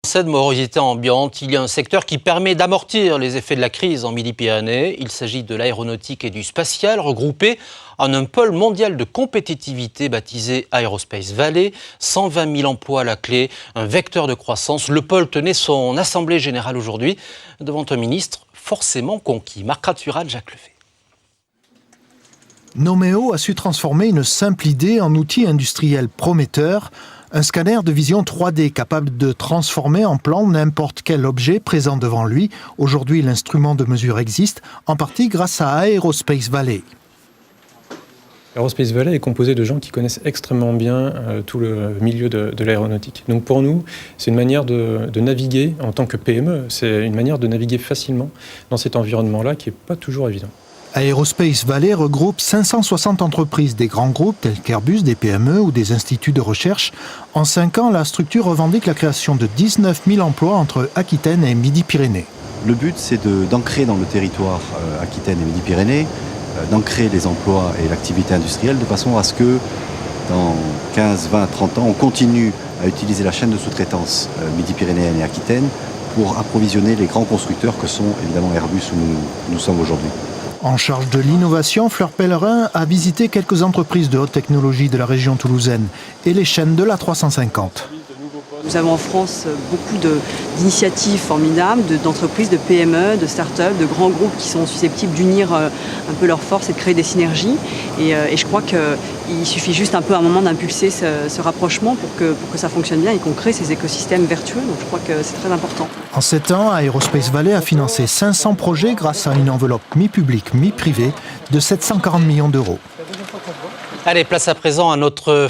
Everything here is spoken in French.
Cette morosité ambiante, il y a un secteur qui permet d'amortir les effets de la crise en Midi-Pyrénées. Il s'agit de l'aéronautique et du spatial, regroupés en un pôle mondial de compétitivité baptisé Aerospace Valley. 120 000 emplois à la clé, un vecteur de croissance. Le pôle tenait son assemblée générale aujourd'hui devant un ministre forcément conquis. Marc Ratural, Jacques Lefebvre. Nomeo a su transformer une simple idée en outil industriel prometteur. Un scanner de vision 3D capable de transformer en plan n'importe quel objet présent devant lui. Aujourd'hui, l'instrument de mesure existe, en partie grâce à Aerospace Valley. Aerospace Valley est composé de gens qui connaissent extrêmement bien tout le milieu de l'aéronautique. Donc pour nous, c'est une manière de naviguer en tant que PME. C'est une manière de naviguer facilement dans cet environnement-là qui n'est pas toujours évident. Aerospace Valley regroupe 560 entreprises, des grands groupes tels qu'Airbus, des PME ou des instituts de recherche. En 5 ans, la structure revendique la création de 19 000 emplois entre Aquitaine et Midi-Pyrénées. Le but, c'est d'ancrer dans le territoire Aquitaine et Midi-Pyrénées, d'ancrer les emplois et l'activité industrielle de façon à ce que dans 15, 20, 30 ans, on continue à utiliser la chaîne de sous-traitance Midi-Pyrénéenne et Aquitaine pour approvisionner les grands constructeurs que sont évidemment Airbus où nous sommes aujourd'hui. En charge de l'innovation, Fleur Pellerin a visité quelques entreprises de haute technologie de la région toulousaine et les chaînes de l'A350. Nous avons en France beaucoup d'initiatives formidables, d'entreprises, de PME, de start-up, de grands groupes qui sont susceptibles d'unir un peu leurs forces et de créer des synergies. Et je crois qu'il suffit juste un peu à un moment d'impulser ce rapprochement pour que ça fonctionne bien et qu'on crée ces écosystèmes vertueux. Donc je crois que c'est très important. En 7 ans, Aerospace Valley a financé 500 projets grâce à une enveloppe mi-publique, mi-privée de 740 millions d'euros. Allez, place à présent à notre